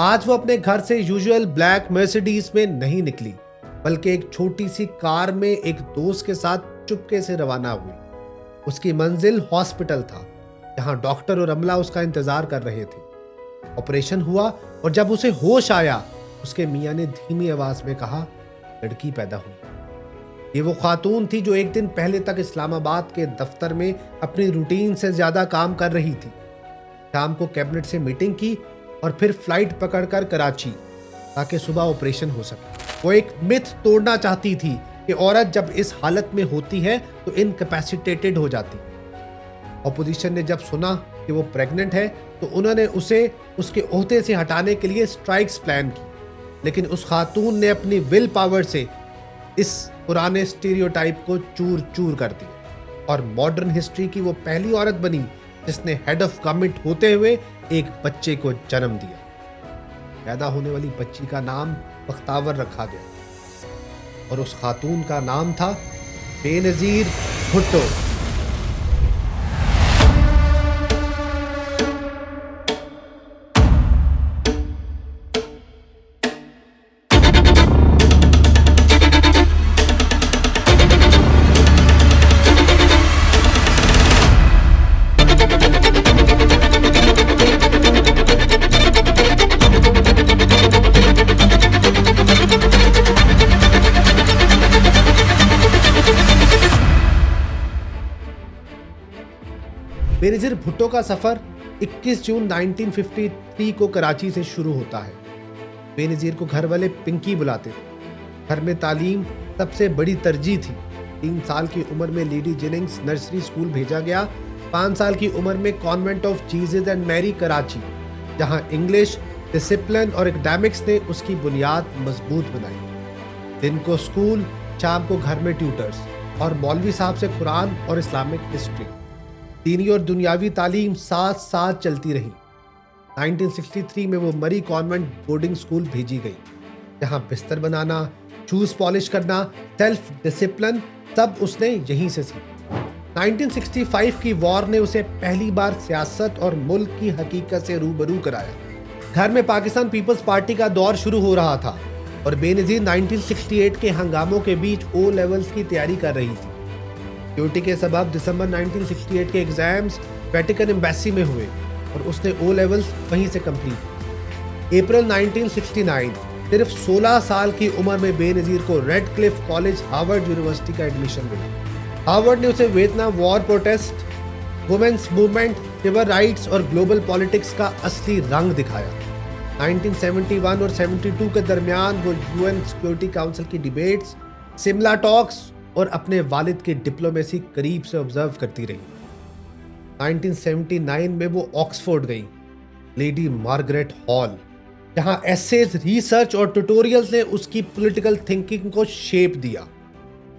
आज वो अपने घर से यूजुअल ब्लैक मर्सिडीज में नहीं निकली, बल्कि एक छोटी सी कार में एक दोस्त के साथ चुपके से रवाना हुई। उसकी मंजिल हॉस्पिटल था, जहां डॉक्टर और अमला उसका इंतजार कर रहे थे। ऑपरेशन हुआ और जब उसे होश आया, उसके मियां ने धीमी आवाज में कहा, लड़की पैदा हुई। ये वो खातून थी जो एक दिन पहले तक इस्लामाबाद के दफ्तर में अपनी रूटीन से ज्यादा काम कर रही थी। शाम को कैबिनेट से मीटिंग की और फिर फ्लाइट पकड़कर कराची, ताकि सुबह ऑपरेशन हो सके। वो एक मिथ तोड़ना चाहती थी कि औरत जब इस हालत में होती है तो इनकैपेसिटेटेड हो जाती। ऑपोजिशन ने जब सुना कि वो प्रेग्नेंट है तो उन्होंने उसे उसके ओहदे से हटाने के लिए स्ट्राइक्स प्लान की, लेकिन उस खातून ने अपनी विल पावर से इस पुराने स्टीरियोटाइप को चूर चूर कर दिया और मॉडर्न हिस्ट्री की वो पहली औरत बनी जिसने हेड ऑफ गवर्नमेंट होते हुए एक बच्चे को जन्म दिया। पैदा होने वाली बच्ची का नाम बख्तावर रखा गया और उस खातून का नाम था बेनजीर भुट्टो। बेनजीर भुट्टो का सफर 21 जून 1953 को कराची से शुरू होता है। बेनजीर को घर वाले पिंकी बुलाते थे। घर में तालीम सबसे बड़ी तरजीह थी। 3 साल की उम्र में लेडी जेनिंग्स नर्सरी स्कूल भेजा गया। 5 साल की उम्र में convent of Jesus and Mary Karachi, जहां इंग्लिश, डिसिप्लिन और एकेडमिक्स ने उसकी बुनियाद मजबूत बनाई। दिन को स्कूल, शाम को घर में ट्यूटर्स और मौलवी साहब से कुरान और इस्लामिक हिस्ट्री। दीनी और दुनियावी तालीम साथ साथ चलती रही। 1963 में वो मरी कॉन्वेंट बोर्डिंग स्कूल भेजी गई, जहां बिस्तर बनाना, शूज पॉलिश करना, सेल्फ डिसिप्लिन सब उसने यहीं से सीखा। 1965 की वॉर ने उसे पहली बार सियासत और मुल्क की हकीकत से रूबरू कराया। घर में पाकिस्तान पीपल्स पार्टी का दौर शुरू हो रहा था और बेनजीर 1968 के हंगामों के बीच ओ लेवल्स की तैयारी कर रही थी। ड्यूटी के सबब दिसंबर 1968 के एग्जाम्स वेटिकन एम्बेसी में हुए और उसने ओ लेवल्स वहीं से कंप्लीट। अप्रैल 1969 सिर्फ 16 साल की उम्र में बेनजीर को Radcliffe College Harvard University का एडमिशन मिला। हार्वर्ड ने उसे Vietnam war protest, women's movement, civil rights और ग्लोबल पॉलिटिक्स का असली रंग दिखाया। 1971 और 72 के दरमियान वो यूएन सिक्योरिटी काउंसिल की डिबेट्स, सिमला टॉक्स और अपने वालिद की डिप्लोमेसी करीब से ऑब्जर्व करती रही। 1979 में वो ऑक्सफोर्ड गई, लेडी मार्गरेट हॉल, जहां एसेज, रिसर्च और ट्यूटोरियल्स ने उसकी पॉलिटिकल थिंकिंग को शेप दिया।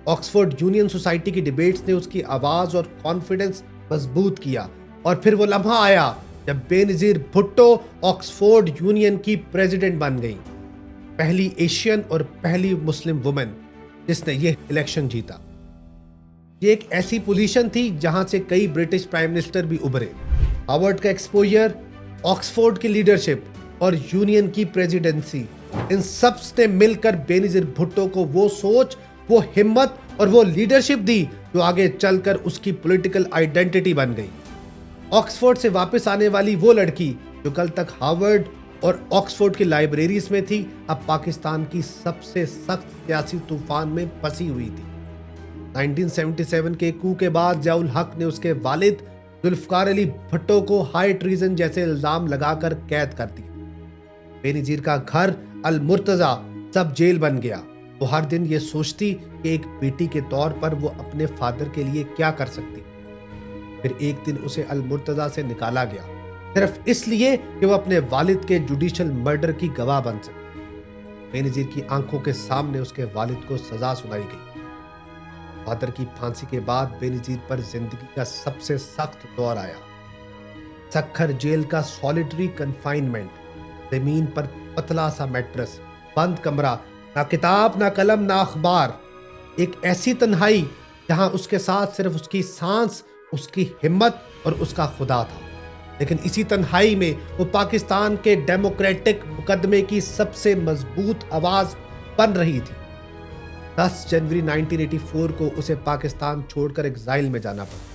ऑक्सफोर्ड यूनियन सोसाइटी की डिबेट्स ने उसकी आवाज और कॉन्फिडेंस मजबूत किया और फिर वो लम्हा आया जब बेनजीर भुट्टो ऑक्सफोर्ड यूनियन की प्रेसिडेंट बन गई, पहली एशियन और पहली मुस्लिम वुमेन जिसने ये इलेक्शन जीता। ये एक ऐसी पोजीशन थी जहां से कई ब्रिटिश प्राइम मिनिस्टर भी उभरे। हार्वर्ड का एक्सपोजर, ऑक्सफोर्ड की लीडरशिप और यूनियन की प्रेसिडेंसी, इन सब ने मिलकर बेनजीर भुट्टो को वो सोच, वो हिम्मत और वो लीडरशिप दी जो आगे चलकर उसकी पॉलिटिकल आइडेंटिटी बन गई। ऑक्सफोर्ड से वापस आने वाली वो लड़की जो कल तक हार्वर्ड और ऑक्सफोर्ड की लाइब्रेरीज में थी, अब पाकिस्तान की सबसे सख्त सियासी तूफान में फंसी हुई थी। 1977 के कू के बाद जियाउल हक ने उसके वालिद जुल्फकार अली भुट्टो को हाई ट्रीजन जैसे इल्जाम लगाकर कैद कर दिया। बेनजीर का घर अल मुर्तजा सब जेल बन गया। वो हर दिन ये सोचती कि एक बेटी के तौर पर वो अपने फादर के लिए क्या कर सकती। फिर एक दिन उसे अल मुर्तजा से निकाला गया, सिर्फ इसलिए कि वो अपने वालिद के जुडिशियल मर्डर की गवाह बन सके। बेनजीर की आंखों के सामने उसके वालिद को सजा सुनाई गई। फादर की फांसी के बाद बेनजीर पर जिंदगी का सबसे सख्त दौर आया। सक्खर जेल का सॉलिटरी कन्फाइनमेंट, जमीन पर पतला सा मैट्रेस, बंद कमरा, ना किताब, ना कलम, ना अखबार, एक ऐसी तन्हाई जहां उसके साथ सिर्फ उसकी सांस, उसकी हिम्मत और उसका खुदा था। लेकिन इसी तन्हाई में वो पाकिस्तान के डेमोक्रेटिक मुकदमे की सबसे मजबूत आवाज बन रही थी। 10 जनवरी 1984 को उसे पाकिस्तान छोड़कर एग्जाइल में जाना पड़ा।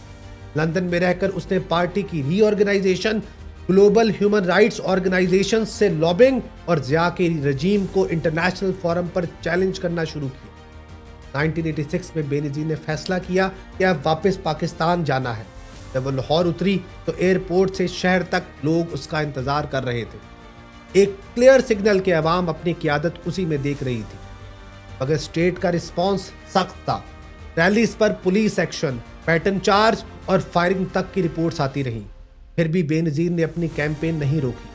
लंदन में रहकर उसने पार्टी की reorganisation, global human rights organisation से लॉबिंग और जिया के रजीम को इंटरनेशनल फोरम पर चैलेंज करना शुरू किया। 1986 में बेनजीर ने फैसला किया कि अब वापस पाकिस्तान जाना है। जब वो लाहौर उतरी तो एयरपोर्ट से शहर तक लोग उसका इंतजार कर रहे थे। एक क्लियर सिग्नल के अवाम अपनी क़यादत उसी में देख रही थी, मगर स्टेट का रिस्पांस सख्त था। रैलीज पर पुलिस एक्शन, पैटर्न चार्ज और फायरिंग तक की रिपोर्ट्स आती रहीं। फिर भी बेनजीर ने अपनी कैंपेन नहीं रोकी।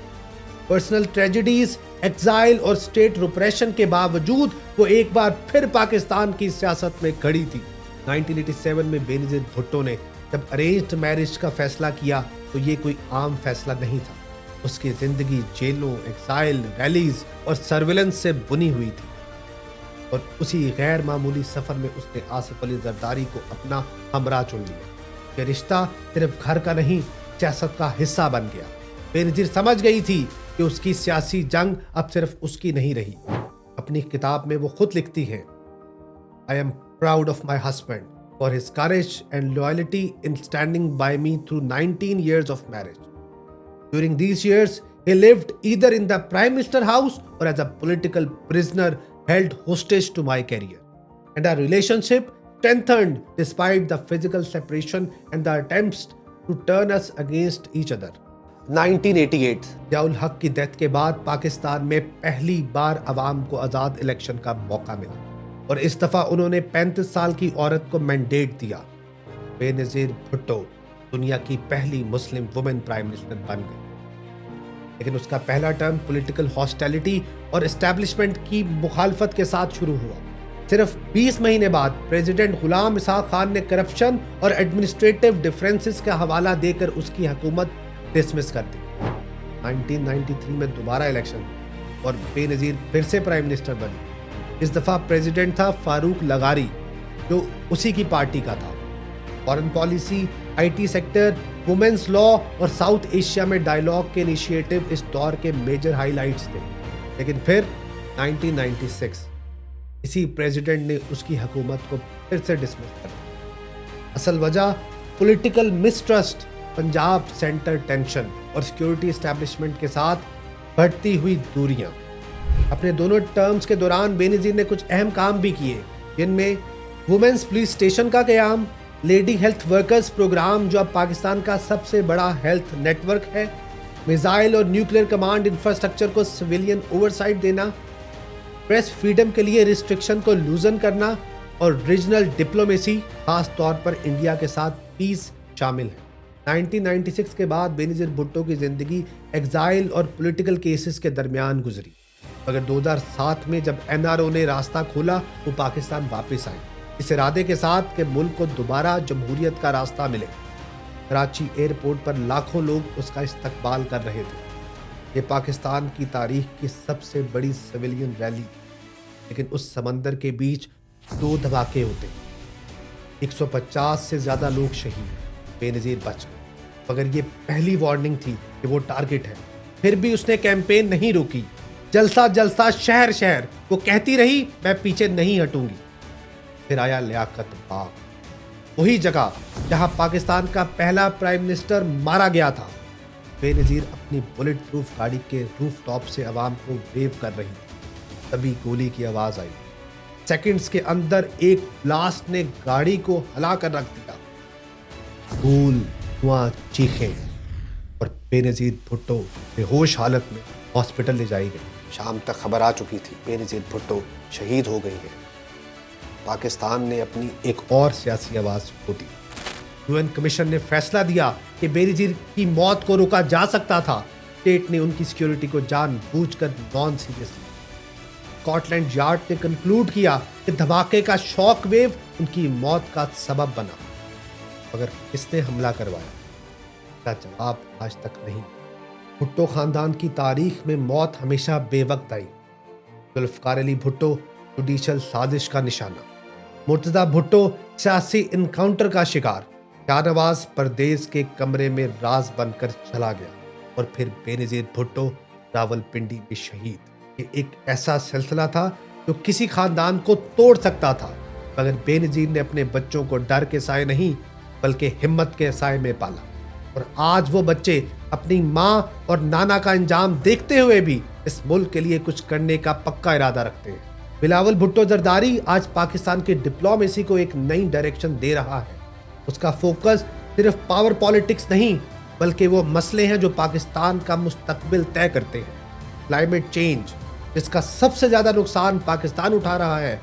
पर्सनल ट्रेजेडीज, एक्साइल और स्टेट रिप्रेशन के बावजूद वो एक बार फिर पाकिस्तान की सियासत में खड़ी थी। 1987 में बेनजीर भुट्टो ने जब अरेंज्ड मैरिज का फैसला किया तो ये कोई आम फैसला नहीं था। उसकी जिंदगी जेलों, एक्साइल, रैलीज और सर्विलेंस से बुनी हुई थी, और उसी गैर मामूली सफर में उसने आसिफ अली जरदारी को अपना हमराह चुन लिया। ये रिश्ता सिर्फ घर का नहीं, सियासत का हिस्सा बन गया। बेनजीर समझ गई थी कि उसकी सियासी जंग अब सिर्फ उसकी नहीं रही। अपनी किताब में वो खुद लिखती है, I am proud of my husband for his courage and loyalty in standing bye me through 19 years of marriage. During these years, he lived either in the Prime Minister house or as a political prisoner held hostage to my career. And our relationship strengthened despite the physical separation and the attempts to turn us against each other. 1988 Ziaul हक की death के बाद पाकिस्तान में पहली बार अवाम को आज़ाद election का मौका मिला, और इस दफ़ा उन्होंने 35 साल की औरत को मैंडेट दिया। बेनजीर भुट्टो दुनिया की पहली मुस्लिम वुमेन प्राइम मिनिस्टर बन गई, लेकिन उसका पहला टर्म पॉलिटिकल हॉस्टिलिटी और एस्टैब्लिशमेंट की मुखालफत के साथ शुरू हुआ। सिर्फ 20 महीने बाद प्रेसिडेंट गुलाम इसहाक खान ने करप्शन और एडमिनिस्ट्रेटिव डिफरेंसेस का हवाला देकर उसकी हुकूमत डिसमिस कर दी। 1993 में दोबारा इलेक्शन और बेनजीर फिर से प्राइम मिनिस्टर बनी। इस दफा प्रेसिडेंट था फारूक लगारी, जो उसी की पार्टी का था। Foreign policy, IT sector, women's law और साउथ एशिया में डायलॉग के इनिशिएटिव इस दौर के मेजर हाइलाइट्स थे। लेकिन फिर 1996 इसी प्रेसिडेंट ने उसकी हुकूमत को फिर से डिसमिस कर दिया। असल वजह political mistrust, Punjab centre tension और सिक्योरिटी एस्टैब्लिशमेंट के साथ बढ़ती हुई दूरियां। अपने दोनों टर्म्स के दौरान बेनजीर ने कुछ अहम काम भी किए, जिनमें वुमेन्स पुलिस स्टेशन का क़याम, लेडी हेल्थ वर्कर्स प्रोग्राम जो अब पाकिस्तान का सबसे बड़ा हेल्थ नेटवर्क है, मिसाइल और न्यूक्लियर कमांड इंफ्रास्ट्रक्चर को सिविलियन ओवरसाइट देना, प्रेस फ्रीडम के लिए रिस्ट्रिक्शन को लूजन करना और रीजनल डिप्लोमेसी, खास तौर पर इंडिया के साथ पीस शामिल है। 1996 के बाद बेनजीर भुट्टो की जिंदगी एग्जाइल और पॉलिटिकल केसेस के दरमियान गुजरी, मगर 2007 में जब एनआरओ ने रास्ता खोला वो पाकिस्तान वापस आई, इस इरादे के साथ कि मुल्क को दोबारा जमहूरियत का रास्ता मिले। कराची एयरपोर्ट पर लाखों लोग उसका इस्तकबाल कर रहे थे। ये पाकिस्तान की तारीख की सबसे बड़ी सिविलियन रैली, लेकिन उस समंदर के बीच 2 धमाके होते, 150 से ज्यादा लोग शहीद, बेनजीर बच गए। मगर ये पहली वार्निंग थी कि वो टारगेट है। फिर भी उसने कैंपेन नहीं रोकी, जलसा जलसा शहर शहर वो कहती रही, मैं पीछे नहीं हटूंगी। फिर आया लियाकत बाग, वही जगह जहां पाकिस्तान का पहला प्राइम मिनिस्टर मारा गया था। बेनजीर अपनी बुलेट प्रूफ गाड़ी के रूफ टॉप से आवाम को वेव कर रही थी, तभी गोली की आवाज आई। सेकंड्स के अंदर एक ब्लास्ट ने गाड़ी को हिला कर रख दिया। धूल, धुआं, चीखें, और बेनजीर भुट्टो बेहोश हालत में हॉस्पिटल ले जाई गई। शाम तक खबर आ चुकी थी, बेनजीर भुट्टो शहीद हो गई है। पाकिस्तान ने अपनी एक और सियासी आवाज खो दी। यूएन कमीशन ने फैसला दिया कि बेनजीर की मौत को रोका जा सकता था। स्टेट ने उनकी सिक्योरिटी को जानबूझकर नॉन सीरियसली। स्कॉटलैंड यार्ड ने कंक्लूड किया कि धमाके का शॉक वेव उनकी मौत का सबब बना, मगर किसने हमला करवाया, इसका जवाब आज तक नहीं। भुट्टो खानदान की तारीख में मौत हमेशा बेवक्त आई। जुल्फकार अली भुट्टो जुडिशल साजिश का निशाना, मुर्तजा भुट्टो सियासी इनकाउंटर का शिकार, शाहनवाज परदेस के कमरे में राज बनकर चला गया और फिर बेनजीर भुट्टो रावलपिंडी में शहीद। ये एक ऐसा सिलसिला था जो किसी खानदान को तोड़ सकता था, मगर बेनजीर ने अपने बच्चों को डर के साए नहीं बल्कि हिम्मत के साए में पाला। और आज वो बच्चे अपनी माँ और नाना का अंजाम देखते हुए भी इस मुल्क के लिए कुछ करने का पक्का इरादा रखते हैं। बिलावल भुट्टो जरदारी आज पाकिस्तान की डिप्लोमेसी को एक नई डायरेक्शन दे रहा है। उसका फोकस सिर्फ पावर पॉलिटिक्स नहीं बल्कि वो मसले हैं जो पाकिस्तान का मुस्तकबिल तय करते हैं। क्लाइमेट चेंज, जिसका सबसे ज्यादा नुकसान पाकिस्तान उठा रहा है,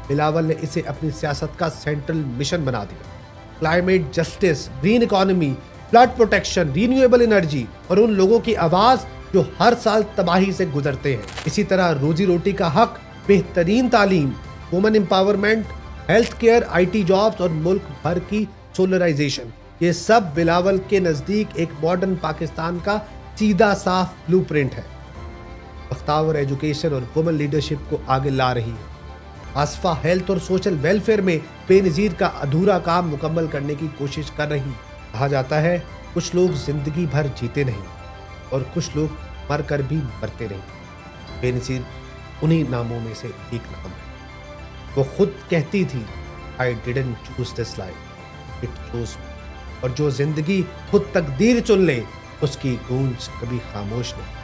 बिलावल ने इसे अपनी सियासत का सेंट्रल मिशन बना दिया। Climate justice, green economy, flood protection, renewable energy और उन लोगों की आवाज जो हर साल तबाही से गुजरते हैं। इसी तरह रोजी रोटी का हक, बेहतरीन तालीम, women empowerment, health care, IT jobs और मुल्क भर की सोलराइजेशन, ये सब बिलावल के नजदीक एक मॉडर्न पाकिस्तान का सीधा साफ ब्लूप्रिंट है। बख्तावर एजुकेशन और वुमेन लीडरशिप को आगे ला रही है। आसफा हेल्थ और सोशल वेलफेयर में बेनजीर का अधूरा काम मुकम्मल करने की कोशिश कर रही है। कहा जाता है कुछ लोग जिंदगी भर जीते नहीं और कुछ लोग मर कर भी मरते नहीं। बेनजीर उन्हीं नामों में से एक नाम है। वो खुद कहती थी, I didn't choose this life, it chose me. और जो जिंदगी खुद तकदीर चुन ले उसकी गूंज कभी खामोश नहीं।